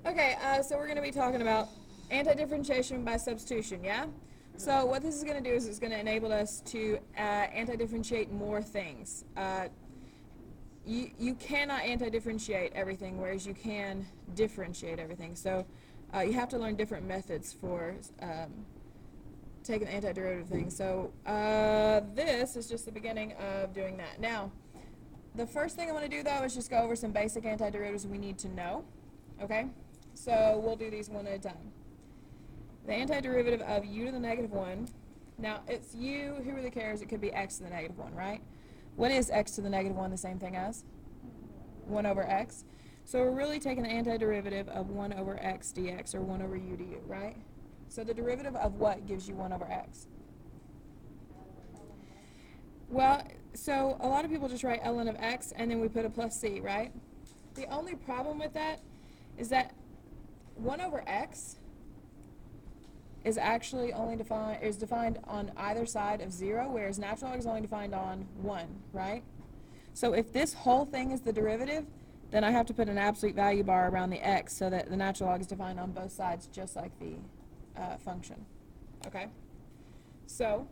Okay, so we're going to be talking about antidifferentiation by substitution, yeah? So what this is going to do is it's going to enable us to antidifferentiate more things. You cannot antidifferentiate everything, whereas you can differentiate everything. So you have to learn different methods for taking the antiderivative thing. So this is just the beginning of doing that. Now, the first thing I want to do, though, is just go over some basic antiderivatives we need to know. Okay? So we'll do these one at a time. The antiderivative of u to the negative 1. Now, it's u. Who really cares? It could be x to the negative 1, right? What is x to the negative 1 the same thing as? 1 over x. So we're really taking the antiderivative of 1 over x dx, or 1 over u du, right? So the derivative of what gives you 1 over x? Well, so a lot of people just write ln of x, and then we put a plus c, right? The only problem with that is that 1 over x is actually only defined on either side of 0, whereas natural log is only defined on 1, right? So if this whole thing is the derivative, then I have to put an absolute value bar around the x so that the natural log is defined on both sides, just like the function. Okay? So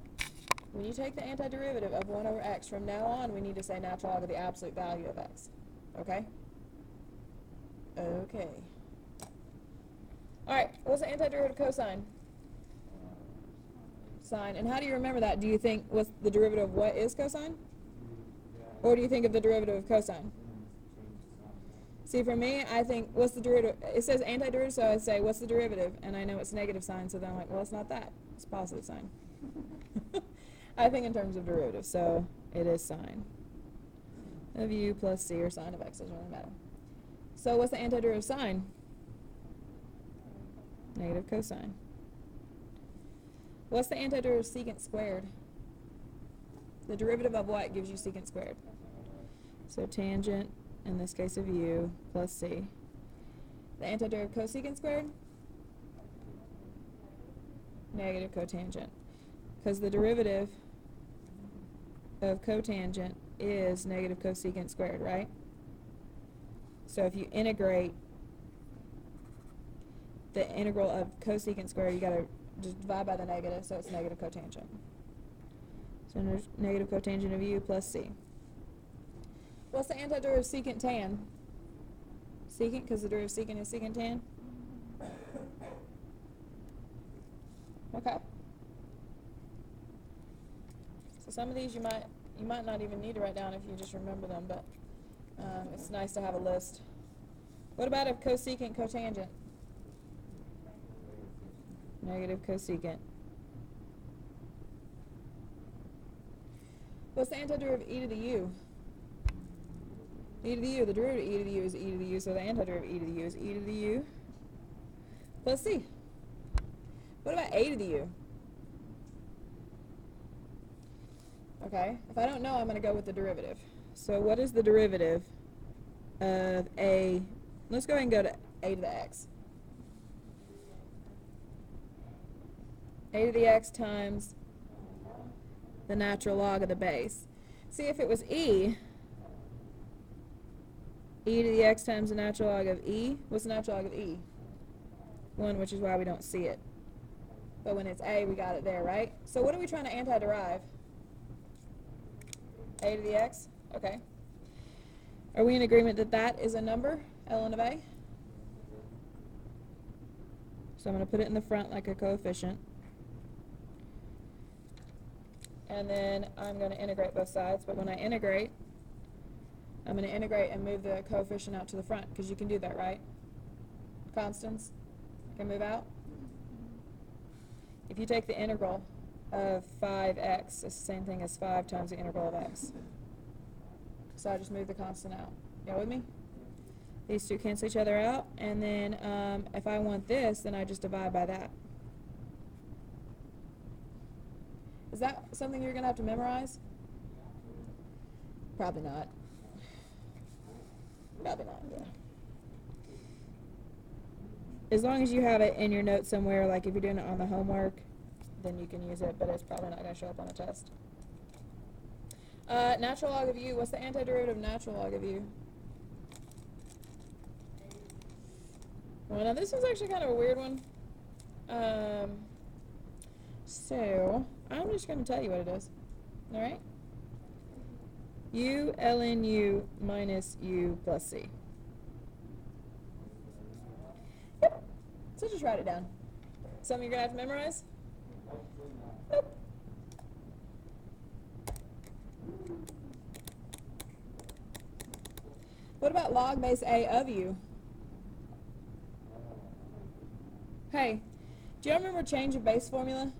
when you take the antiderivative of 1 over x, from now on we need to say natural log of the absolute value of x. Okay? Okay. All right, what's the antiderivative of cosine? Sine. And how do you remember that? Do you think what's the derivative of what is cosine? Or do you think of the derivative of cosine? See, for me, I think, what's the derivative? It says antiderivative, so I say, what's the derivative? And I know it's negative sign, so then I'm like, well, it's not that. It's positive sign. I think in terms of derivative, so it is sine of u plus c, or sine of x, doesn't really matter. So what's the antiderivative of sine? Negative cosine. What's the antiderivative of secant squared? The derivative of what gives you secant squared? So tangent, in this case of u, plus c. The antiderivative of cosecant squared? Negative cotangent. Because the derivative of cotangent is negative cosecant squared, right? So if you integrate the integral of cosecant squared, you got to just divide by the negative, so it's negative cotangent. So there's negative cotangent of u plus c. What's the antiderivative of secant tan? Secant, because the derivative of secant is secant tan? Okay. So some of these you might not even need to write down if you just remember them, but it's nice to have a list. What about if cosecant cotangent? Negative cosecant. What's the antiderivative of e to the u? E to the u, the derivative of e to the u is e to the u, so the antiderivative of e to the u is e to the u plus c. What about a to the u? Okay, if I don't know, I'm going to go with the derivative. So what is the derivative of a? Let's go ahead and go to a to the x. A to the x times the natural log of the base. See, if it was e to the x times the natural log of e, what's the natural log of e? 1, which is why we don't see it. But when it's a, we got it there, right? So what are we trying to antiderive? A to the x? Okay. Are we in agreement that that is a number, ln of a? So I'm going to put it in the front like a coefficient. And then I'm going to integrate both sides. But when I integrate, I'm going to integrate and move the coefficient out to the front, because you can do that, right? Constants can move out. If you take the integral of 5x, it's the same thing as 5 times the integral of x. So I just move the constant out. Y'all with me? These two cancel each other out, and then if I want this, then I just divide by that. Is that something you're going to have to memorize? Probably not. Probably not, yeah. As long as you have it in your notes somewhere, like if you're doing it on the homework, then you can use it, but it's probably not going to show up on the test. Natural log of u, what's the antiderivative of natural log of u? Well, now this is actually kind of a weird one. So I'm just going to tell you what it is. All right? U ln U minus U plus C. Yep. So just write it down. Something you're going to have to memorize? Nope. What about log base A of U? Hey, do you remember change of base formula?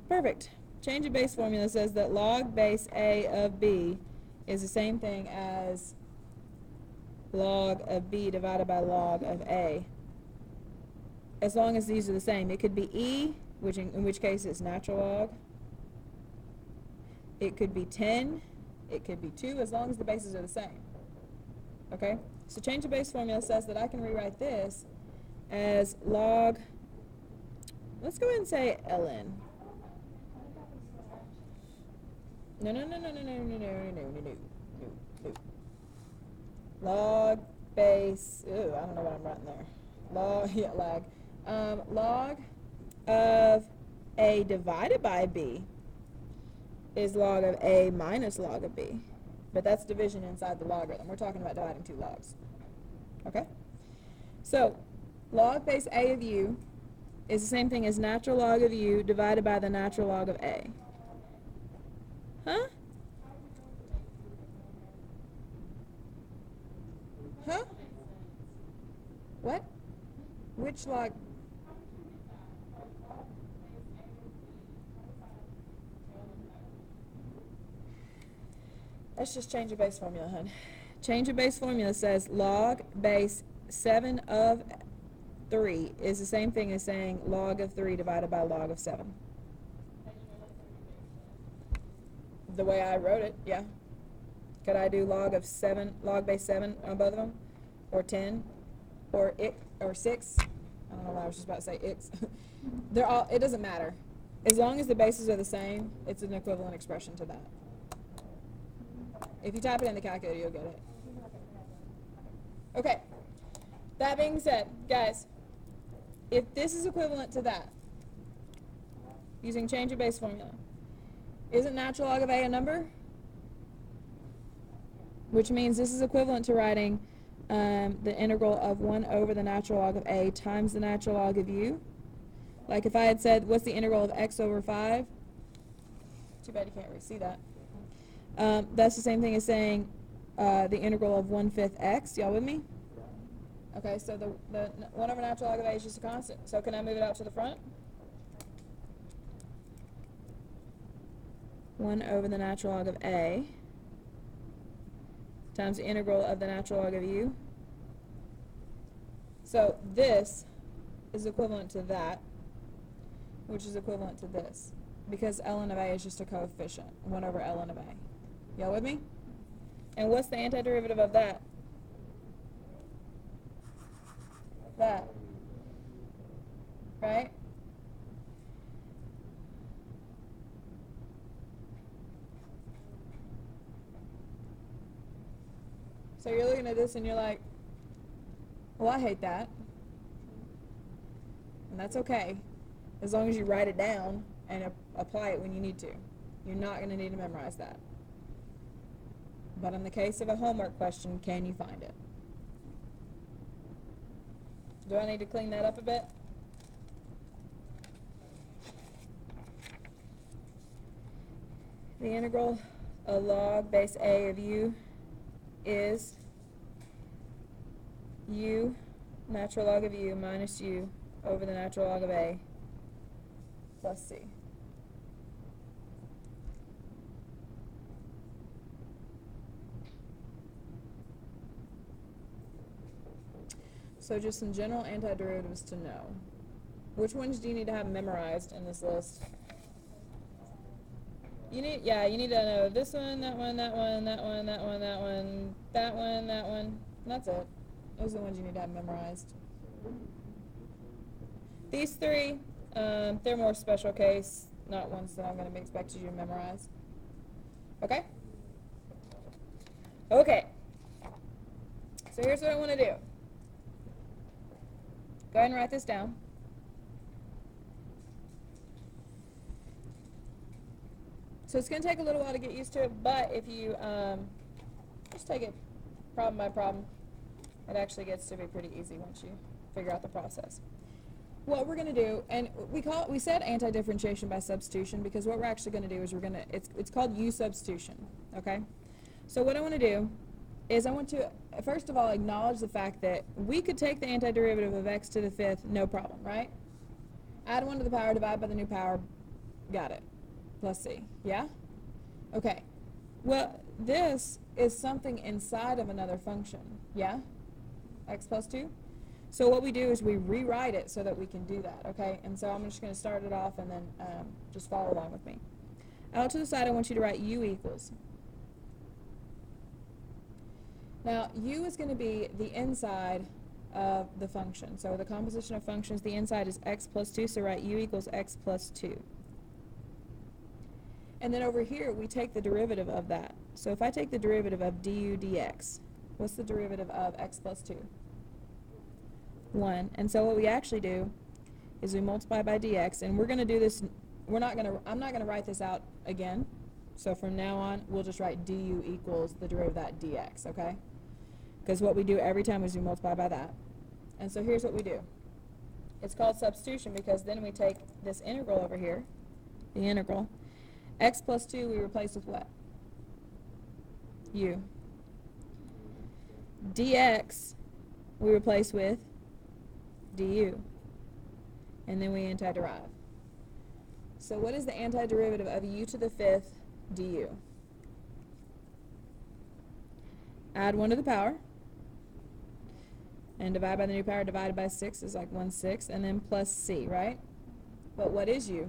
Perfect. Change of base formula says that log base A of B is the same thing as log of B divided by log of A. As long as these are the same. It could be E, in which case it's natural log. It could be 10. It could be 2, as long as the bases are the same. Okay? So change of base formula says that I can rewrite this as log, let's go ahead and say ln. No. Log base, I don't know what I'm writing there. Log of A divided by B is log of A minus log of B. But that's division inside the logarithm. We're talking about dividing two logs. Okay? So, log base A of U is the same thing as natural log of U divided by the natural log of A. Huh? Huh? What? Which log? Let's just change the base formula, hun. Change of base formula says log base 7 of 3 is the same thing as saying log of 3 divided by log of 7. The way I wrote it, yeah. Could I do log base 7 on both of them? Or 10? Or 6? I don't know why I was just about to say x. It doesn't matter. As long as the bases are the same, it's an equivalent expression to that. If you type it in the calculator, you'll get it. Okay. That being said, guys, if this is equivalent to that, using change of base formula, isn't natural log of A a number? Which means this is equivalent to writing the integral of 1 over the natural log of A times the natural log of U. Like if I had said, what's the integral of x over 5? Too bad you can't really see that. That's the same thing as saying the integral of 1/5 x. Y'all with me? Okay, so the 1 over natural log of A is just a constant. So can I move it out to the front? 1 over the natural log of A times the integral of the natural log of U. So this is equivalent to that, which is equivalent to this, because ln of A is just a coefficient, 1 over ln of A. Y'all with me? And what's the antiderivative of that? That. Right? So you're looking at this and you're like, well, I hate that. And that's okay, as long as you write it down and apply it when you need to. You're not going to need to memorize that. But in the case of a homework question, can you find it? Do I need to clean that up a bit? The integral of log base A of U is U, natural log of U, minus U over the natural log of A plus C. So just some general antiderivatives to know. Which ones do you need to have memorized in this list? You need to know this one, that one, that one, that one, that one, that one, that one, that one. And that's it. Those are the ones you need to have memorized. These three, they're more special case, not ones that I'm going to be expecting you to memorize. Okay? Okay. So here's what I want to do. Go ahead and write this down. So it's going to take a little while to get used to it, but if you just take it problem by problem, it actually gets to be pretty easy once you figure out the process. What we're going to do, and we said anti-differentiation by substitution because what we're actually going to do is it's called U substitution, okay? So what I want to do is I want to, first of all, acknowledge the fact that we could take the antiderivative of x to the fifth, no problem, right? Add 1 to the power, divide by the new power, got it, plus c, yeah? Okay, well, this is something inside of another function, yeah? X plus 2? So what we do is we rewrite it so that we can do that, okay? And so I'm just going to start it off and then just follow along with me. Out to the side, I want you to write u equals. Now, u is going to be the inside of the function. So the composition of functions, the inside is x plus 2, so write u equals x plus 2. And then over here, we take the derivative of that. So if I take the derivative of du dx, what's the derivative of x plus 2? 1. And so what we actually do is we multiply by dx, and we're going to do this, I'm not going to write this out again. So from now on, we'll just write du equals the derivative of that dx, okay? Because what we do every time is we multiply by that. And so here's what we do. It's called substitution because then we take this integral over here, the integral, x plus 2 we replace with what? U. Dx we replace with du. And then we antiderive. So what is the antiderivative of u to the fifth du? Add 1 to the power. And divide by the new power divided by 6 is like 1/6. And then plus c, right? But what is u?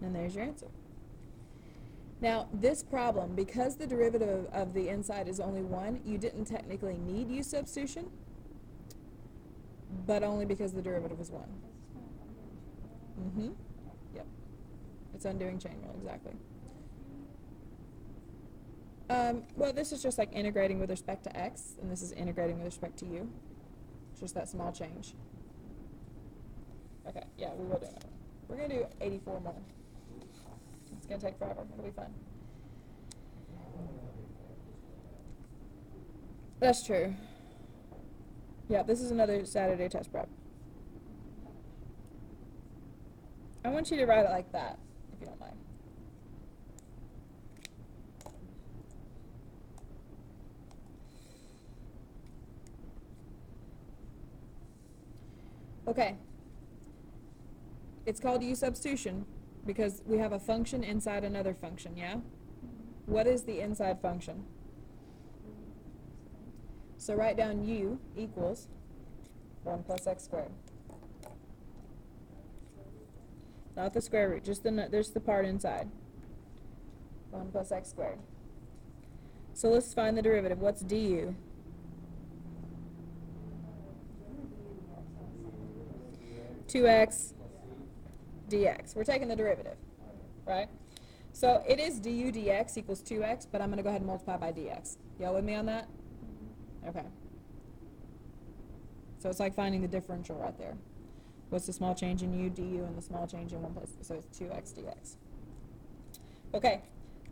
And there's your answer. Now, this problem, because the derivative of the inside is only 1, you didn't technically need u substitution, but only because the derivative is 1. Yep. It's undoing chain rule, exactly. Well, this is just like integrating with respect to x, and this is integrating with respect to u. It's just that small change. Okay, yeah, we will do another one. We're going to do 84 more. It's going to take forever. It'll be fun. That's true. Yeah, this is another Saturday test prep. I want you to write it like that, if you don't mind. Okay. It's called u substitution because we have a function inside another function, yeah? What is the inside function? So write down u equals 1 plus x squared. Not the square root, just there's the part inside. 1 plus x squared. So let's find the derivative. What's du? (2x) dx. We're taking the derivative, right? So it is du dx equals 2x, but I'm going to go ahead and multiply by dx. Y'all with me on that? Okay. So it's like finding the differential right there. What's the small change in u, du, and the small change in 1 plus, so it's 2x dx. Okay,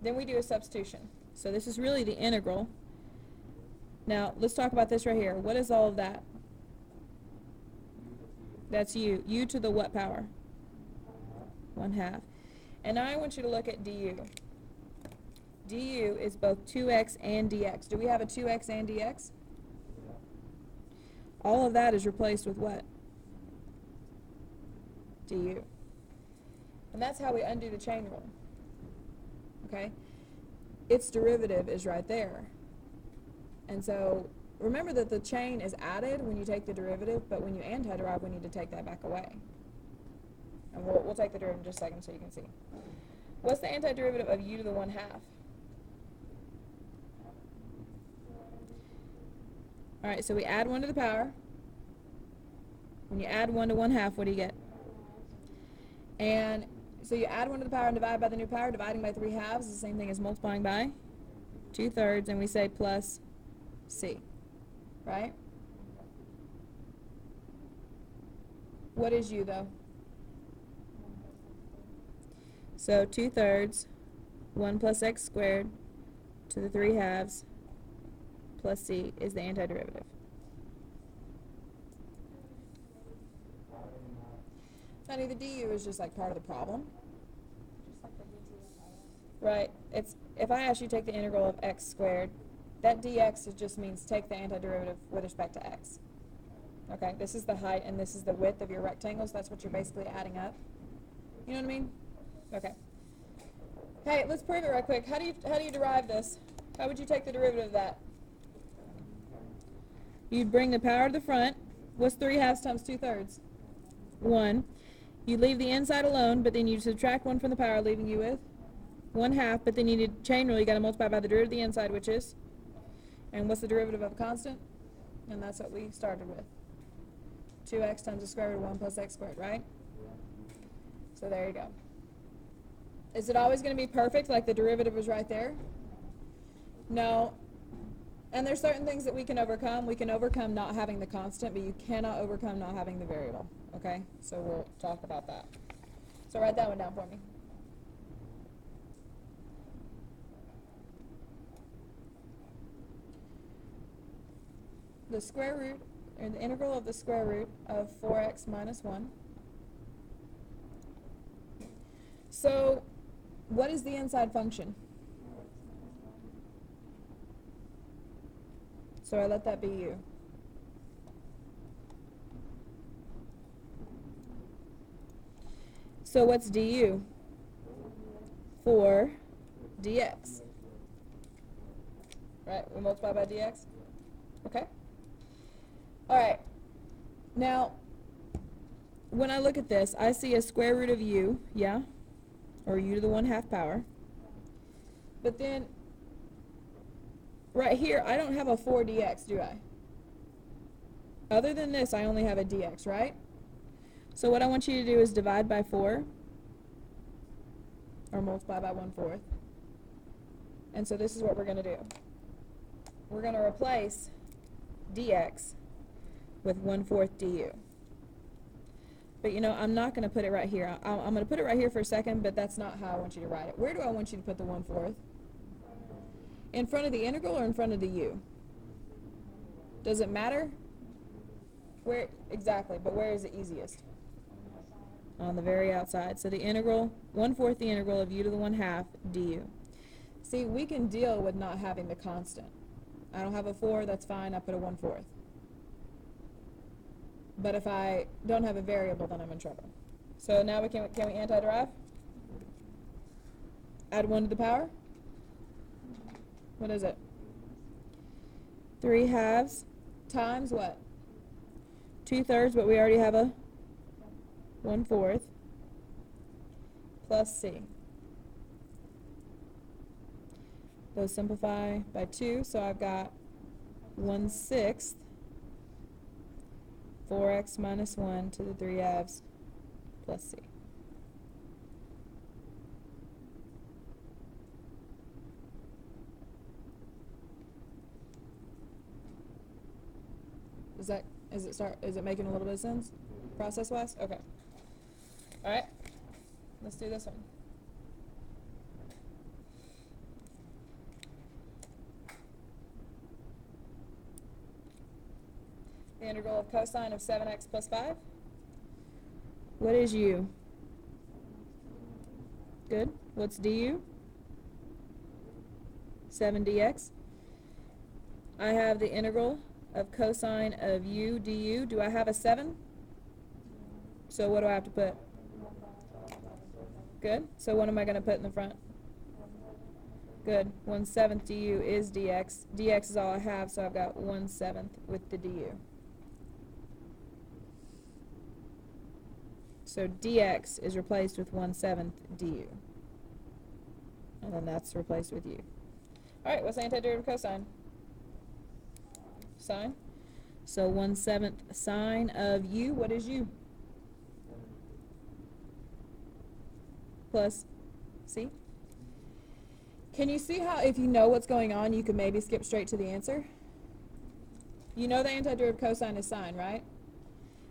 then we do a substitution. So this is really the integral. Now, let's talk about this right here. What is all of that? That's u. U to the what power? 1/2. And now I want you to look at du. Du is both 2x and dx. Do we have a 2x and dx? All of that is replaced with what? Du. And that's how we undo the chain rule. Okay? Its derivative is right there. And so remember that the chain is added when you take the derivative, but when you antiderive, we need to take that back away. And we'll take the derivative in just a second so you can see. What's the antiderivative of u to the 1/2? All right, so we add 1 to the power. When you add 1 to 1/2, what do you get? And So you add 1 to the power and divide by the new power. Dividing by 3/2 is the same thing as multiplying by 2/3, and we say plus c, right? What is u, though? So 2/3, 1 plus x squared to the 3/2 plus c is the antiderivative. Honey, the du is just like part of the problem. Right. It's if I ask you to take the integral of x squared, that dx just means take the antiderivative with respect to x. Okay, this is the height and this is the width of your rectangles. That's what you're basically adding up. You know what I mean? Okay. Hey, let's prove it right quick. How do you derive this? How would you take the derivative of that? You'd bring the power to the front. What's 3/2 times 2/3? 1. You leave the inside alone, but then you subtract 1 from the power, leaving you with 1/2, but then you need chain rule. You got to multiply by the derivative of the inside, which is, and what's the derivative of a constant? And that's what we started with. 2x times the square root of 1 plus x squared, right? So there you go. Is it always going to be perfect, like the derivative was right there? No. And there's certain things that we can overcome. We can overcome not having the constant, but you cannot overcome not having the variable. Okay? So we'll talk about that. So write that one down for me. The square root, or the integral of the square root of 4x minus 1. So what is the inside function? So I let that be u. So what's du? 4 dx. Right? We multiply by dx? Okay? Alright. Now, when I look at this, I see a square root of u, yeah? Or u to the 1/2 power. But then, right here, I don't have a 4 dx, do I? Other than this, I only have a dx, right? So what I want you to do is divide by 4, or multiply by 1/4. And so this is what we're going to do. We're going to replace dx with 1/4 du. But you know, I'm not going to put it right here. I'm going to put it right here for a second, but that's not how I want you to write it. Where do I want you to put the 1/4? In front of the integral or in front of the u? Does it matter? Where exactly, but where is it easiest? On the very outside. So the integral, 1/4 the integral of u to the 1/2 du. See, we can deal with not having the constant. I don't have a 4, that's fine, I put a 1/4. But if I don't have a variable, then I'm in trouble. So now can we antiderive? Add 1 to the power? What is it? 3/2 times what? 2/3, but we already have a 1/4 plus c. Those simplify by 2, so I've got 1/6 4x minus 1 to the 3/2 plus c. Is it making a little bit of sense process-wise? Okay. All right. Let's do this one. The integral of cosine of 7x plus 5. What is u? Good. What's du? 7 dx. I have the integral of cosine of u du. Do I have a 7? So what do I have to put? Good. So what am I going to put in the front? Good. 1/7 du is dx. Dx is all I have, so I've got 1/7 with the du. So dx is replaced with 1/7 du. And then that's replaced with u. All right, what's the antiderivative of cosine? Sine. So 1/7 sine of u. What is u? plus c. Can you see how if you know what's going on, you could maybe skip straight to the answer? You know the antiderivative cosine is sine, right?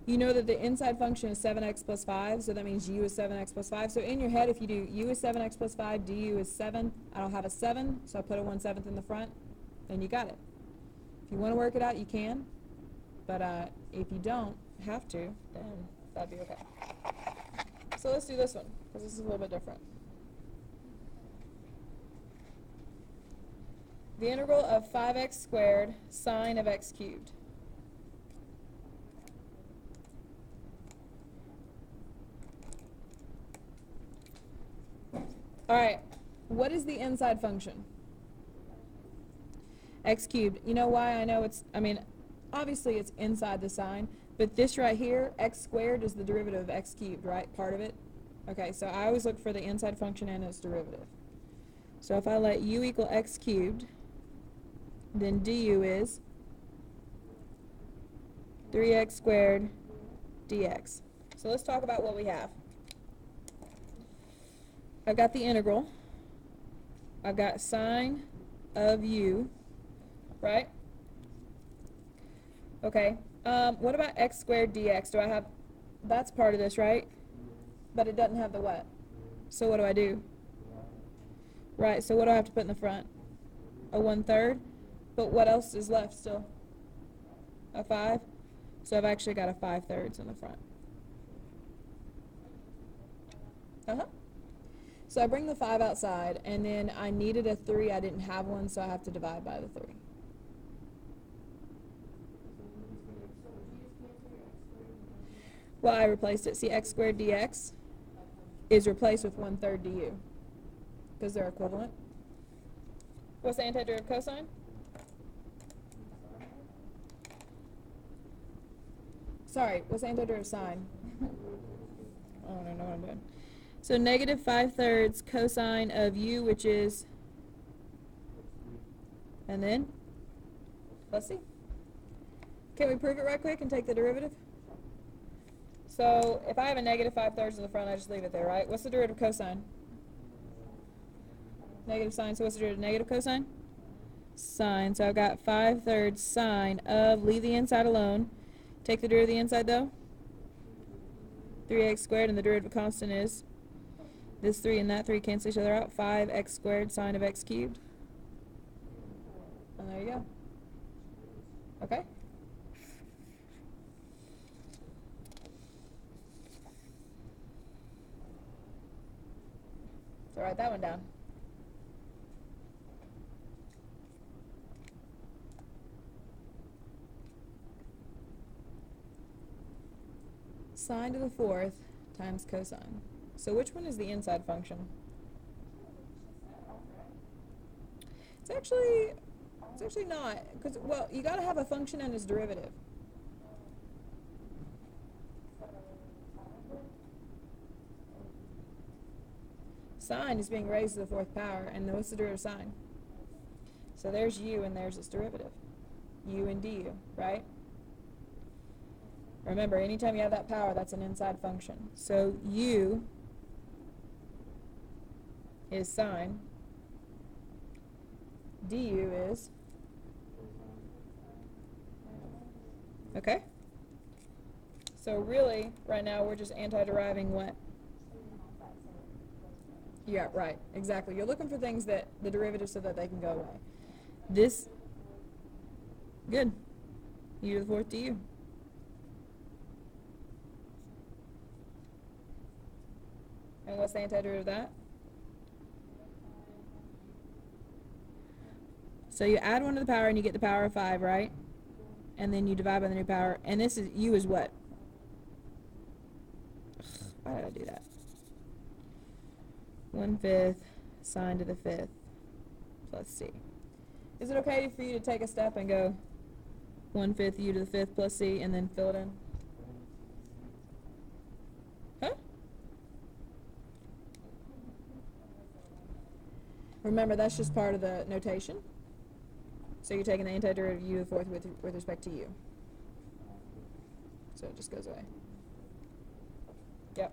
You know that the inside function is 7x plus 5, so that means u is 7x plus 5. So in your head, if you do u is 7x plus 5, du is 7, I don't have a 7, so I put a 1/7 in the front, then you got it. If you want to work it out, you can, but if you don't have to, then that'd be okay. So let's do this one, because this is a little bit different. The integral of 5x squared sine of x cubed. All right, what is the inside function? X cubed. You know why I know obviously it's inside the sign, but this right here, x squared, is the derivative of x cubed, right? Part of it? Okay, so I always look for the inside function and its derivative. So if I let u equal x cubed, then du is 3x squared dx. So let's talk about what we have. I've got the integral. I've got sine of u, right? Okay. What about x squared dx? Do I have, that's part of this, right? But it doesn't have the what? So what do I do? Right, so what do I have to put in the front? A 1/3? But what else is left still? A 5? So I've actually got a 5/3 in the front. So I bring the 5 outside, and then I needed a 3. I didn't have one, so I have to divide by the 3. Well, I replaced it. See, x squared dx is replaced with 1/3 du, because they're equivalent. What's the antiderivative cosine? Sorry, what's the antiderivative sine? I don't know what I'm doing. So negative 5/3 cosine of u, which is, and then, let's see. Can we prove it right quick and take the derivative? So if I have a negative 5/3 in the front, I just leave it there, right? What's the derivative of cosine? Negative sine, so what's the derivative of negative cosine? Sine, so I've got 5/3 sine of, leave the inside alone. Take the derivative of the inside though. 3x squared, and the derivative constant is this 3 and that 3 cancel each other out. 5x squared sine of x cubed. And there you go. Okay? So write that one down. Sine to the 4th times cosine. So which one is the inside function? It's actually not, because, well, you got to have a function and its derivative. Sine is being raised to the 4th power, and what's the derivative of sine? So there's u, and there's its derivative. U and du, right? Remember, anytime you have that power, that's an inside function. So u is sine, du is, okay? So really, right now, we're just anti-deriving what? Yeah, right, exactly. You're looking for things that, the derivatives so that they can go away. This, good, u to the 4th du. And what's the antiderivative of that? So you add 1 to the power and you get the power of 5, right? And then you divide by the new power. And this is, u is what? Why did I do that? 1/5 sine to the 5th plus c. Is it okay for you to take a step and go 1/5 u to the 5th plus c and then fill it in? Huh? Remember, that's just part of the notation. So you're taking the antiderivative of u to the 4th with respect to u. So it just goes away. Yep.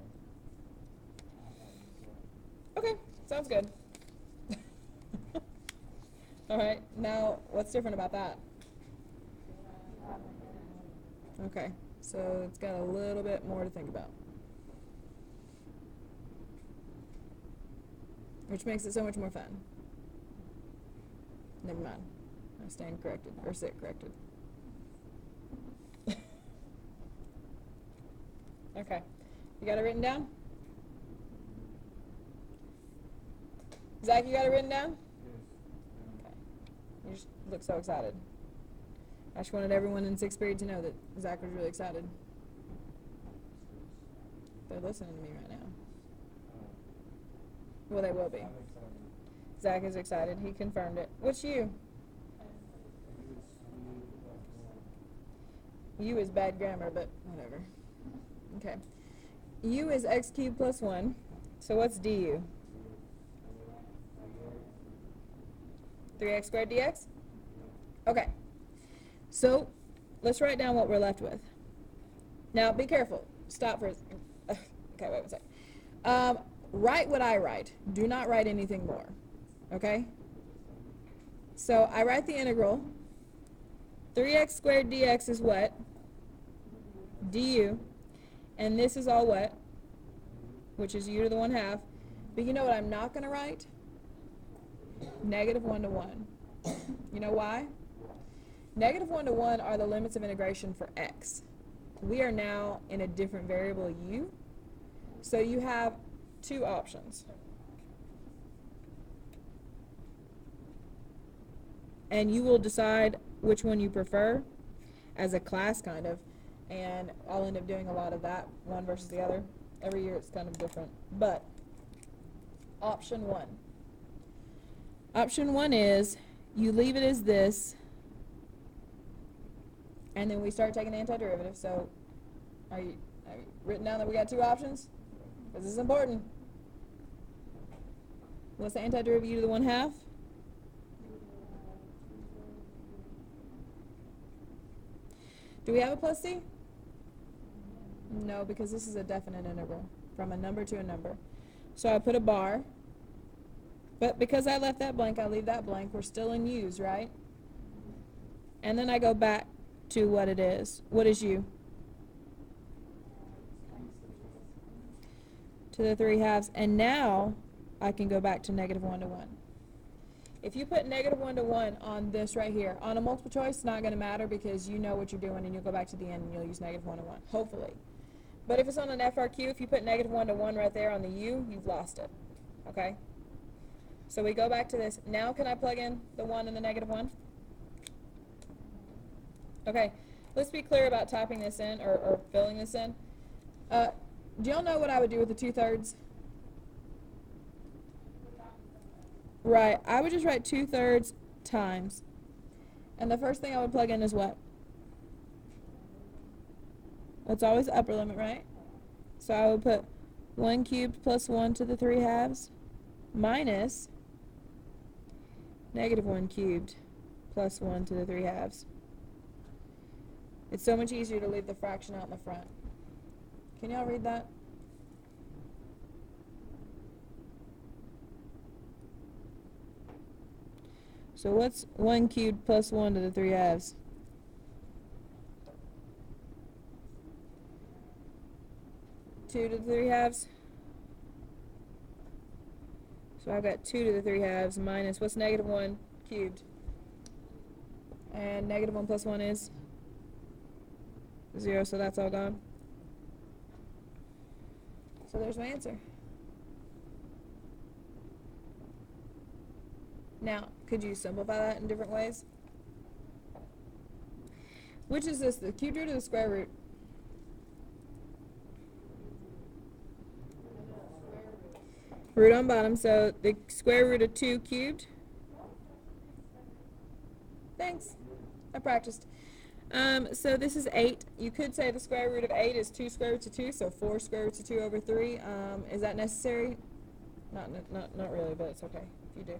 Okay, sounds good. All right, now what's different about that? Okay, so it's got a little bit more to think about. Which makes it so much more fun. Never mind. I stand corrected, or sit corrected. Okay, you got it written down? Zach, you got it written down? Okay. You just look so excited. I just wanted everyone in 6th period to know that Zach was really excited. They're listening to me right now. Well, they will be. Zach is excited. He confirmed it. What's you? U is bad grammar, but whatever. Okay. U is x cubed plus 1. So what's du? 3x squared dx? Okay. So let's write down what we're left with. Now, be careful. Stop for a second. Okay, wait one second. Write what I write. Do not write anything more. Okay? So I write the integral. 3x squared dx is what? Du. And this is all what? Which is u to the 1/2. But you know what I'm not going to write? Negative 1 to 1. You know why? Negative 1 to 1 are the limits of integration for x. We are now in a different variable u. So you have two options. And you will decide which one you prefer as a class, kind of. And I'll end up doing a lot of that, one versus the other. Every year it's kind of different. But option 1. Option 1 is you leave it as this, and then we start taking the antiderivative. So are you written down that we got two options? Because this is important. What's the antiderivative of u to the 1/2? Do we have a plus c? No, because this is a definite integral from a number to a number. So I put a bar. But because I left that blank, I leave that blank. We're still in u's, right? And then I go back to what it is. What is u? To the 3/2. And now I can go back to negative 1 to 1. If you put negative 1 to 1 on this right here, on a multiple choice, it's not going to matter because you know what you're doing and you'll go back to the end and you'll use negative 1 to 1, hopefully. But if it's on an FRQ, if you put negative 1 to 1 right there on the u, you've lost it. Okay? So we go back to this. Now can I plug in the 1 and the negative 1? Okay, let's be clear about typing this in or filling this in. Do y'all know what I would do with the 2/3? Right, I would just write 2/3 times. And the first thing I would plug in is what? Well, it's always the upper limit, right? So I would put 1 cubed plus 1 to the 3/2 minus negative 1 cubed plus 1 to the 3/2. It's so much easier to leave the fraction out in the front. Can y'all read that? So what's 1 cubed plus 1 to the 3/2? Two to the 3/2. So I've got 2 to the 3/2 minus, what's negative 1 cubed? And negative 1 plus 1 is 0, so that's all gone. So there's my answer. Now, could you simplify that in different ways? Which is this, the cubed root or the square root? Root on bottom, so the square root of 2 cubed. Thanks. I practiced. So this is 8. You could say the square root of 8 is 2 square roots of 2, so 4 square roots of 2 over 3. Is that necessary? Not really, but it's okay if you do.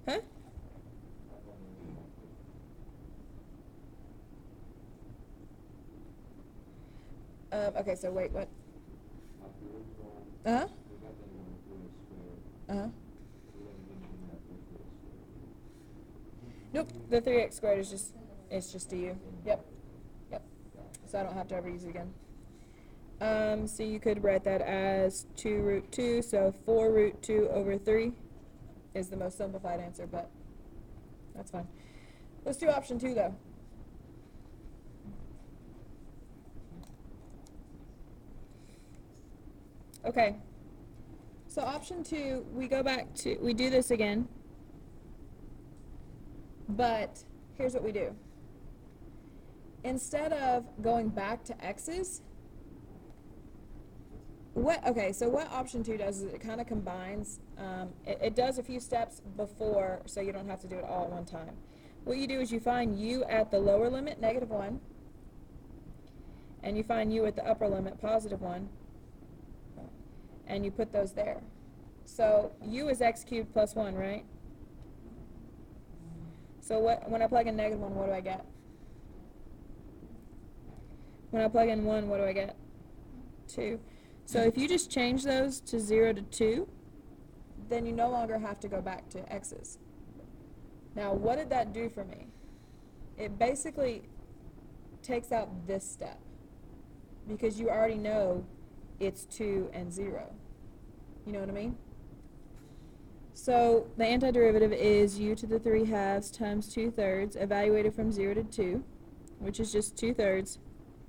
Huh? Okay, so wait, what? Uh-huh. Nope, the 3x squared is just, it's just du. Yep. Yep. So I don't have to ever use it again. So you could write that as 2 root 2, so 4 root 2 over 3 is the most simplified answer, but that's fine. Let's do option 2, though. Okay. So option 2, we go back to, we do this again, but here's what we do. Instead of going back to x's, so what option 2 does is it kind of combines, it does a few steps before, so you don't have to do it all at one time. What you do is you find u at the lower limit, -1, and you find u at the upper limit, +1, and you put those there. So u is x cubed plus 1, right? So when I plug in -1, what do I get? When I plug in 1, what do I get? 2. So if you just change those to 0 to 2, then you no longer have to go back to x's. Now, what did that do for me? It basically takes out this step, because you already know it's 2 and 0. You know what I mean? So the antiderivative is u to the 3/2 times 2/3, evaluated from 0 to 2, which is just 2/3,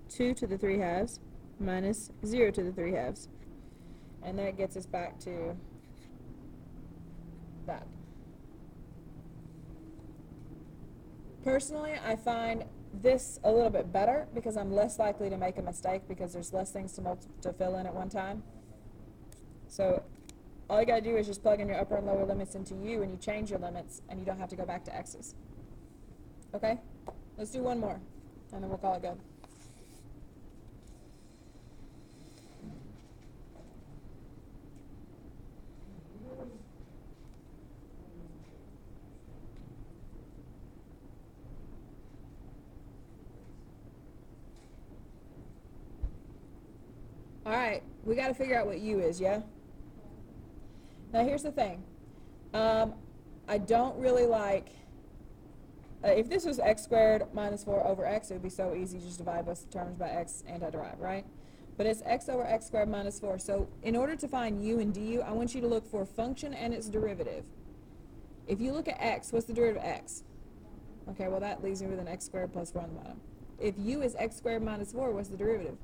2 to the 3/2 minus 0 to the 3/2. And that gets us back to that. Personally, I find this a little bit better because I'm less likely to make a mistake because there's less things to fill in at one time. So all you got to do is just plug in your upper and lower limits into u, and you change your limits, and you don't have to go back to x's. Okay? Let's do one more, and then we'll call it good. All right, we got to figure out what u is, yeah? Now here's the thing. I don't really like, if this was x squared minus 4 over x, it would be so easy, just divide both terms by x, antiderive, right? But it's x over x squared minus 4. So in order to find u and du, I want you to look for function and its derivative. If you look at x, what's the derivative of x? Okay, well that leaves me with an x squared plus 4 on the bottom. If u is x squared minus 4, what's the derivative?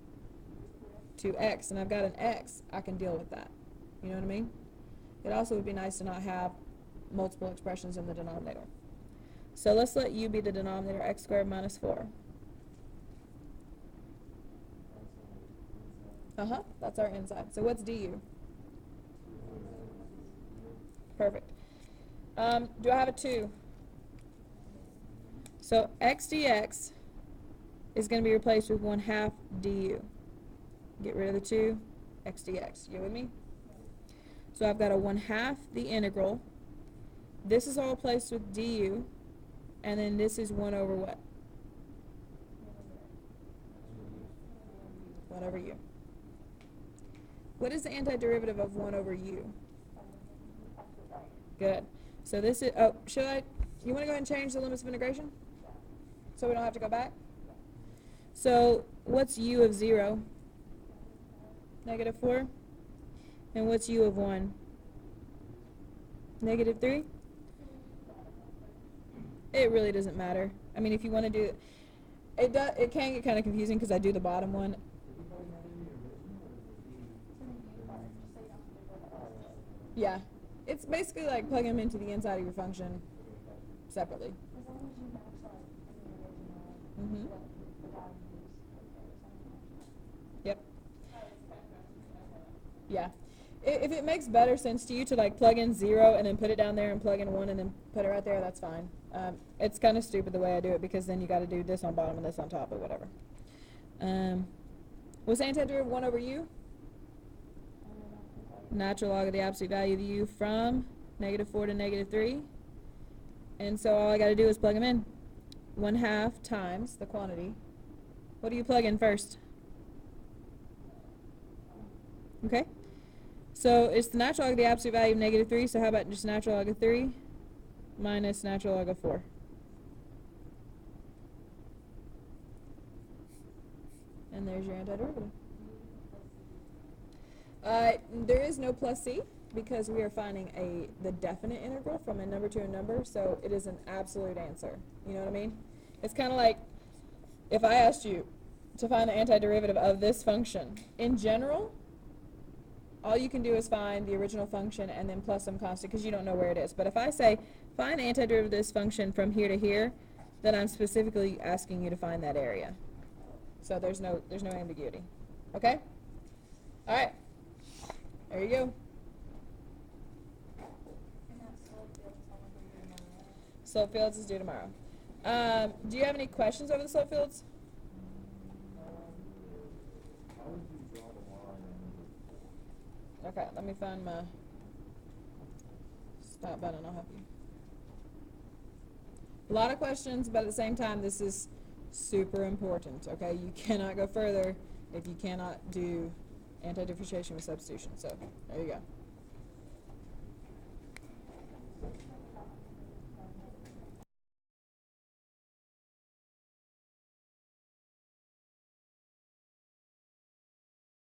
2x, and I've got an x, I can deal with that. You know what I mean? It also would be nice to not have multiple expressions in the denominator. So let's let u be the denominator, x squared minus 4. That's our inside. So what's du? Perfect. Do I have a 2? So x dx is going to be replaced with 1/2 du. Get rid of the 2, x dx. You with me? So I've got a 1/2 the integral. This is all replaced with du, and then this is 1 over what? Whatever u. What is the antiderivative of 1 over u? Good. So this is, you want to go ahead and change the limits of integration? So we don't have to go back? So what's u of 0? -4. And what's u of 1? -3? It really doesn't matter. I mean, if you want to do it, it can get kind of confusing because I do the bottom one. Yeah. It's basically like plugging them into the inside of your function separately. Mm-hmm. Yep. Yeah. If it makes better sense to you to like plug in 0 and then put it down there and plug in 1 and then put it right there, that's fine. It's kind of stupid the way I do it because then you got to do this on bottom and this on top or whatever. What's the antiderivative of 1 over u? Natural log of the absolute value of u from -4 to -3. And so all I got to do is plug them in. 1/2 times the quantity. What do you plug in first? Okay. So it's the natural log of the absolute value of negative 3, so how about just natural log of 3 minus natural log of 4? And there's your antiderivative. There is no plus c because we are finding the definite integral from a number to a number, so it is an absolute answer. You know what I mean? It's kind of like if I asked you to find the antiderivative of this function. In general, all you can do is find the original function and then plus some constant because you don't know where it is. But if I say find the antiderivative of this function from here to here, then I'm specifically asking you to find that area. So there's no ambiguity. Okay? All right. There you go. Slope fields is due tomorrow. Do you have any questions over the slope fields? Okay, let me find my stop button. I'll help you. A lot of questions, but at the same time, this is super important. Okay, you cannot go further if you cannot do antidifferentiation with substitution. So there you go.